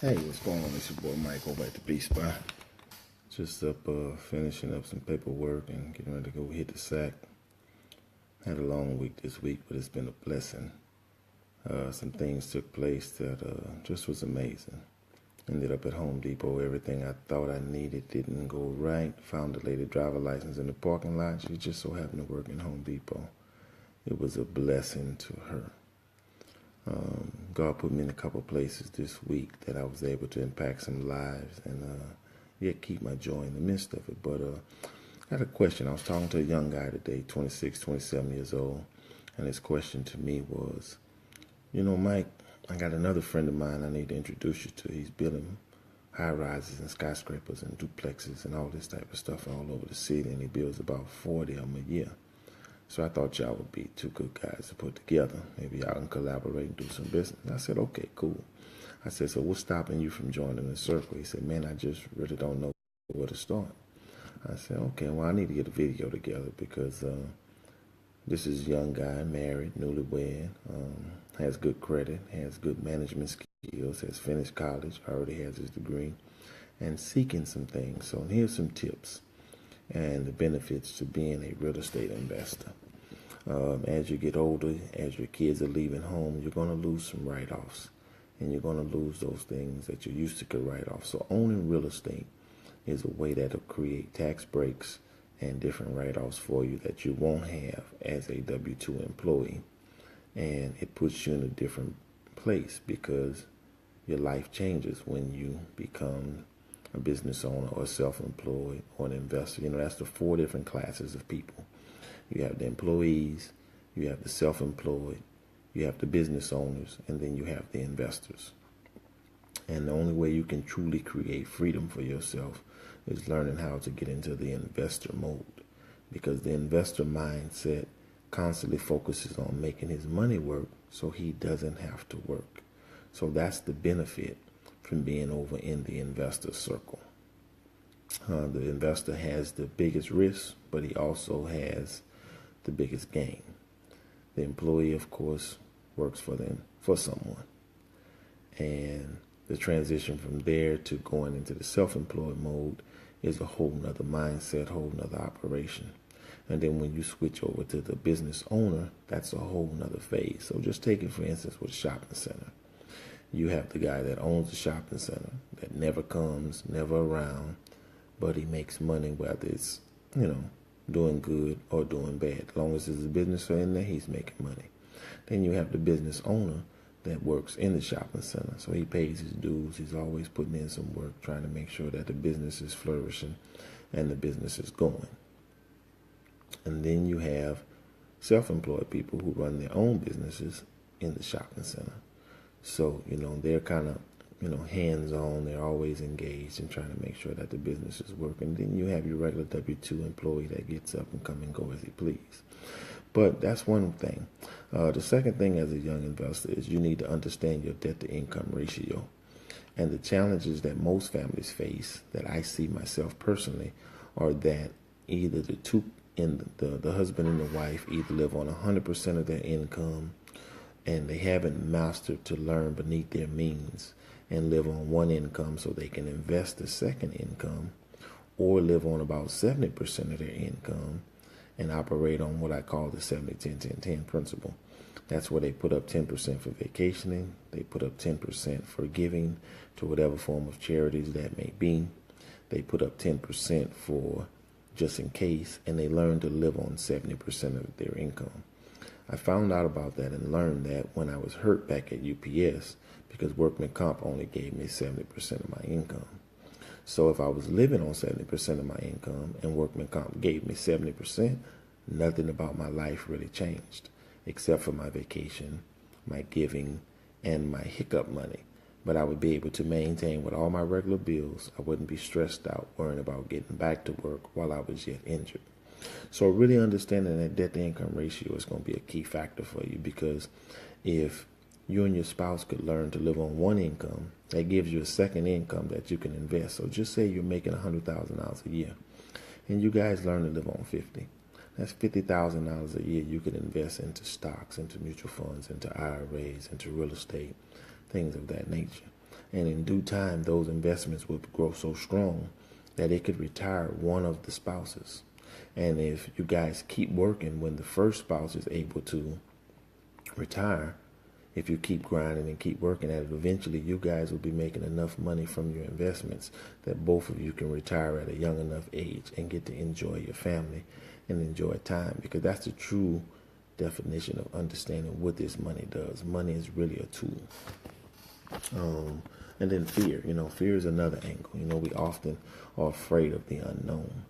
Hey, what's going on? It's your boy Mike over at the B Spot. Just up finishing up some paperwork and getting ready to go hit the sack. Had a long week this week, but it's been a blessing. Some things took place that just was amazing. Ended up at Home Depot. Everything I thought I needed didn't go right. Found a lady driver license in the parking lot. She just so happened to work in Home Depot. It was a blessing to her. God put me in a couple places this week that I was able to impact some lives and yet keep my joy in the midst of it. But I had a question. I was talking to a young guy today, 26, 27 years old, and his question to me was, Mike, I got another friend of mine I need to introduce you to. He's building high-rises and skyscrapers and duplexes and all this type of stuff all over the city, and he builds about 40 of them a year. So I thought y'all would be two good guys to put together. Maybe y'all can collaborate and do some business. I said, okay, cool. I said, so what's stopping you from joining the circle? He said, man, I just really don't know where to start. I said, okay, well, I need to get a video together because this is a young guy, married, newlywed, has good credit, has good management skills, has finished college, already has his degree, and seeking some things. So here's some tips and the benefits to being a real estate investor. As you get older, as your kids are leaving home, you're going to lose some write-offs, and you're going to lose those things that you used to could write off. So owning real estate is a way that'll create tax breaks and different write-offs for you that you won't have as a W-2 employee. And it puts you in a different place because your life changes when you become a business owner or self-employed or an investor. That's the four different classes of people. You have the employees, you have the self-employed, you have the business owners, and then you have the investors. And the only way you can truly create freedom for yourself is learning how to get into the investor mode, because the investor mindset constantly focuses on making his money work so he doesn't have to work. So that's the benefit from being over in the investor circle. The investor has the biggest risk, but he also has the biggest gain. The employee, of course, works for someone. And the transition from there to going into the self-employed mode is a whole nother mindset, whole nother operation. And then when you switch over to the business owner, that's a whole nother phase. So just take it, for instance, with a shopping center. You have the guy that owns the shopping center that never comes, never around, but he makes money whether it's, doing good or doing bad. As long as there's a business in there, he's making money. Then you have the business owner that works in the shopping center. So he pays his dues. He's always putting in some work, trying to make sure that the business is flourishing and the business is going. And then you have self-employed people who run their own businesses in the shopping center. So, they're kind of, hands-on. They're always engaged in trying to make sure that the business is working. Then you have your regular W-2 employee that gets up and come and go as he please. But that's one thing. The second thing as a young investor is you need to understand your debt-to-income ratio. And the challenges that most families face, that I see myself personally, are that either the husband and the wife either live on 100% of their income, and they haven't mastered to learn beneath their means and live on one income so they can invest the second income, or live on about 70% of their income and operate on what I call the 70-10-10-10 principle. That's where they put up 10% for vacationing, they put up 10% for giving to whatever form of charities that may be, they put up 10% for just in case, and they learn to live on 70% of their income. I found out about that and learned that when I was hurt back at UPS, because workman comp only gave me 70% of my income. So if I was living on 70% of my income and workman comp gave me 70%, nothing about my life really changed, except for my vacation, my giving, and my hiccup money. But I would be able to maintain with all my regular bills. I wouldn't be stressed out worrying about getting back to work while I was yet injured. So really understanding that debt-to-income ratio is going to be a key factor for you, because if you and your spouse could learn to live on one income, that gives you a second income that you can invest. So just say you're making $100,000 a year, and you guys learn to live on 50. That's $50,000 a year you can invest into stocks, into mutual funds, into IRAs, into real estate, things of that nature. And in due time, those investments would grow so strong that it could retire one of the spouses. And if you guys keep working when the first spouse is able to retire, if you keep grinding and keep working at it, eventually you guys will be making enough money from your investments that both of you can retire at a young enough age and get to enjoy your family and enjoy time, because that's the true definition of understanding what this money does. Money is really a tool. And then fear, fear is another angle. We often are afraid of the unknown,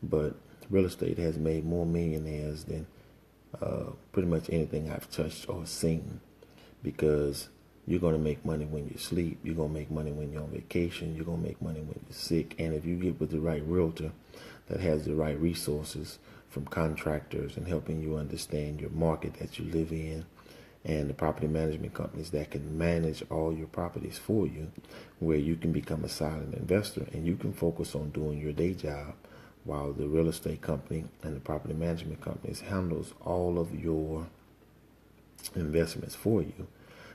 but real estate has made more millionaires than pretty much anything I've touched or seen, because you're going to make money when you sleep. You're going to make money when you're on vacation. You're going to make money when you're sick. And if you get with the right realtor that has the right resources from contractors and helping you understand your market that you live in, and the property management companies that can manage all your properties for you, where you can become a silent investor and you can focus on doing your day job while the real estate company and the property management companies handles all of your investments for you.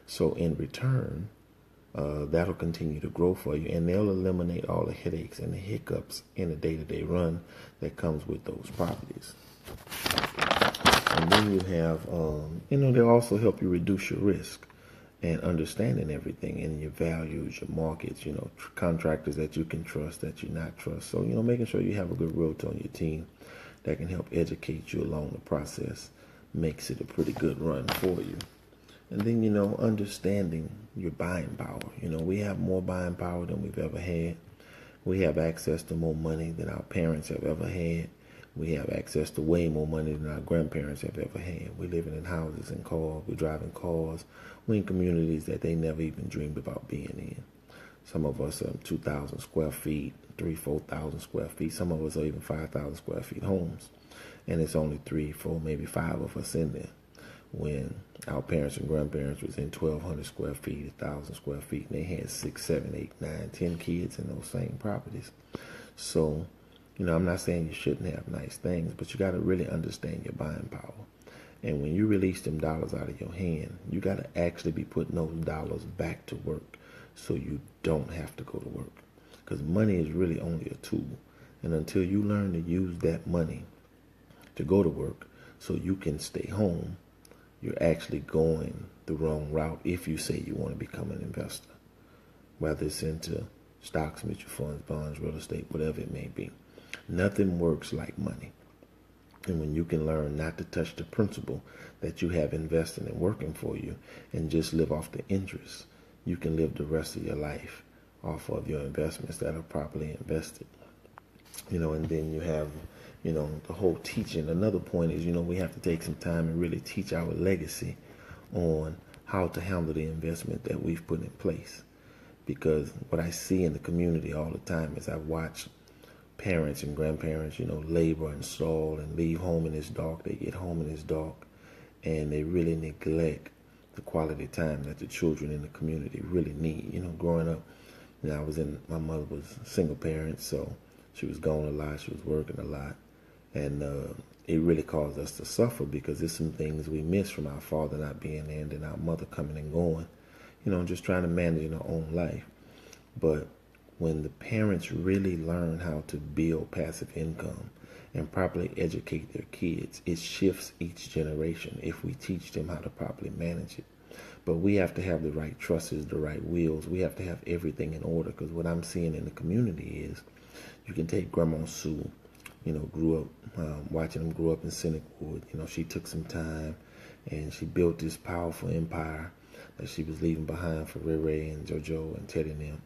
So in return, that'll continue to grow for you, and they'll eliminate all the headaches and the hiccups in the day-to-day run that comes with those properties. And then you have, they'll also help you reduce your risk and understanding everything and your values, your markets, contractors that you can trust, that you not trust. So, making sure you have a good realtor on your team that can help educate you along the process makes it a pretty good run for you. And then, understanding your buying power. We have more buying power than we've ever had. We have access to more money than our parents have ever had. We have access to way more money than our grandparents have ever had. We're living in houses and cars. We're driving cars. We're in communities that they never even dreamed about being in. Some of us are 2,000 square feet, 4,000 square feet. Some of us are even 5,000 square feet homes. And it's only 3, 4, maybe 5 of us in there. When our parents and grandparents was in 1,200 square feet, 1,000 square feet, and they had 6, 7, 8, 9, 10 kids in those same properties. So, I'm not saying you shouldn't have nice things, but you got to really understand your buying power. And when you release them dollars out of your hand, you got to actually be putting those dollars back to work so you don't have to go to work. Because money is really only a tool. And until you learn to use that money to go to work so you can stay home, you're actually going the wrong route if you say you want to become an investor, whether it's into stocks, mutual funds, bonds, real estate, whatever it may be. Nothing works like money. And when you can learn not to touch the principal that you have invested and working for you and just live off the interest, you can live the rest of your life off of your investments that are properly invested. And then you have, the whole teaching. Another point is, we have to take some time and really teach our legacy on how to handle the investment that we've put in place. Because what I see in the community all the time is I watch parents and grandparents, labor and stall and leave home in this dark. They get home in this dark, and they really neglect the quality time that the children in the community really need. Growing up, my mother was a single parent, so she was gone a lot. She was working a lot, and it really caused us to suffer because there's some things we miss from our father not being there, and then our mother coming and going. Just trying to manage our own life. But when the parents really learn how to build passive income and properly educate their kids, it shifts each generation if we teach them how to properly manage it. But we have to have the right trusses, the right wills. We have to have everything in order, because what I'm seeing in the community is you can take Grandma Sue, grew up, watching them grow up in Cynic Wood. She took some time and she built this powerful empire that she was leaving behind for Ray Ray and JoJo and Teddy and them.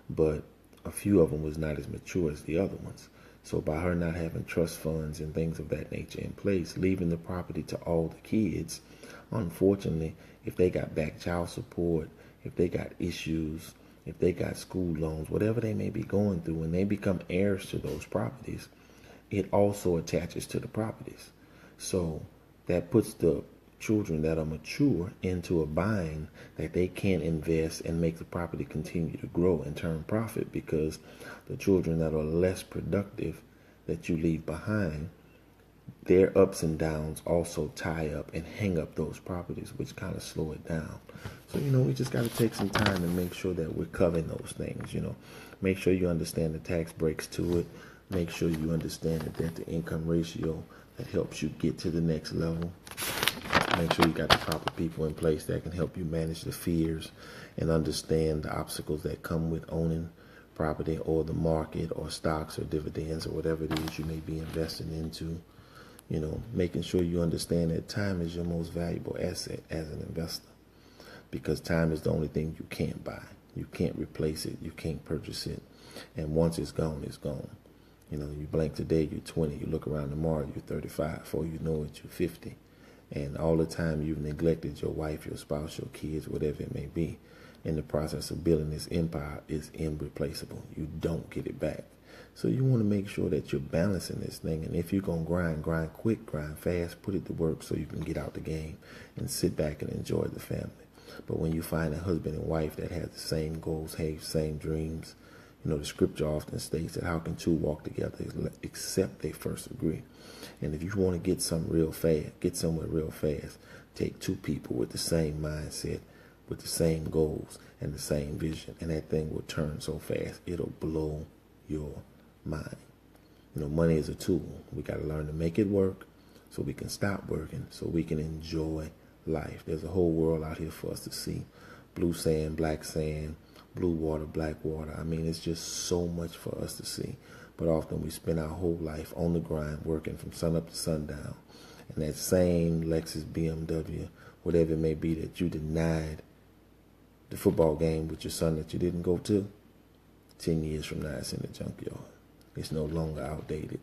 But a few of them was not as mature as the other ones. So by her not having trust funds and things of that nature in place, leaving the property to all the kids, unfortunately, if they got back child support, if they got issues, if they got school loans, whatever they may be going through, when they become heirs to those properties, it also attaches to the properties. So that puts the children that are mature into a bind that they can't invest and make the property continue to grow and turn profit, because the children that are less productive that you leave behind, their ups and downs also tie up and hang up those properties, which kind of slow it down. So, we just got to take some time and make sure that we're covering those things, Make sure you understand the tax breaks to it. Make sure you understand the debt-to-income ratio that helps you get to the next level. Make sure you got the proper people in place that can help you manage the fears and understand the obstacles that come with owning property or the market or stocks or dividends or whatever it is you may be investing into. Making sure you understand that time is your most valuable asset as an investor, because time is the only thing you can't buy. You can't replace it. You can't purchase it. And once it's gone, it's gone. You blink today, you're 20. You look around tomorrow, you're 35. Before you know it, you're 50. And all the time you've neglected your wife, your spouse, your kids, whatever it may be, in the process of building this empire is irreplaceable. You don't get it back. So you want to make sure that you're balancing this thing. And if you're going to grind quick, grind fast, put it to work so you can get out the game and sit back and enjoy the family. But when you find a husband and wife that have the same goals, have same dreams, the scripture often states that how can two walk together except they first agree. And if you want to get somewhere real fast, take two people with the same mindset, with the same goals and the same vision, and that thing will turn so fast, it'll blow your mind. Money is a tool. We got to learn to make it work so we can stop working, so we can enjoy life. There's a whole world out here for us to see. Blue sand, black sand, blue water, black water. It's just so much for us to see. But often we spend our whole life on the grind, working from sun up to sundown. And that same Lexus, BMW, whatever it may be that you denied the football game with your son that you didn't go to, 10 years from now it's in the junkyard. It's no longer outdated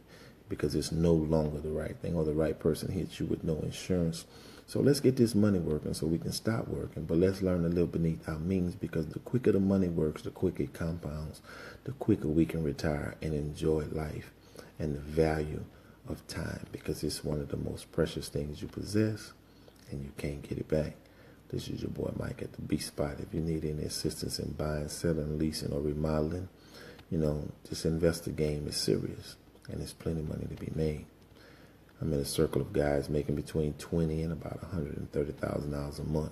because it's no longer the right thing, or the right person hits you with no insurance. So let's get this money working so we can stop working, but let's learn to live beneath our means, because the quicker the money works, the quicker it compounds, the quicker we can retire and enjoy life and the value of time, because it's one of the most precious things you possess and you can't get it back. This is your boy Mike at the B Spot. If you need any assistance in buying, selling, leasing, or remodeling, this investor game is serious and there's plenty of money to be made. I'm in a circle of guys making between $20,000 and about $130,000 a month.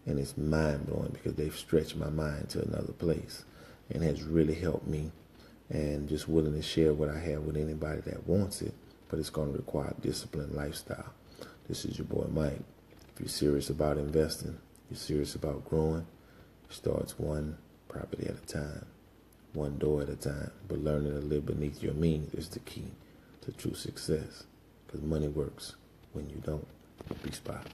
And it's mind-blowing because they've stretched my mind to another place and has really helped me, and just willing to share what I have with anybody that wants it, but it's going to require disciplined lifestyle. This is your boy Mike. If you're serious about investing, you're serious about growing, it starts one property at a time, one door at a time. But learning to live beneath your means is the key to true success, because money works when you don't. B Spot.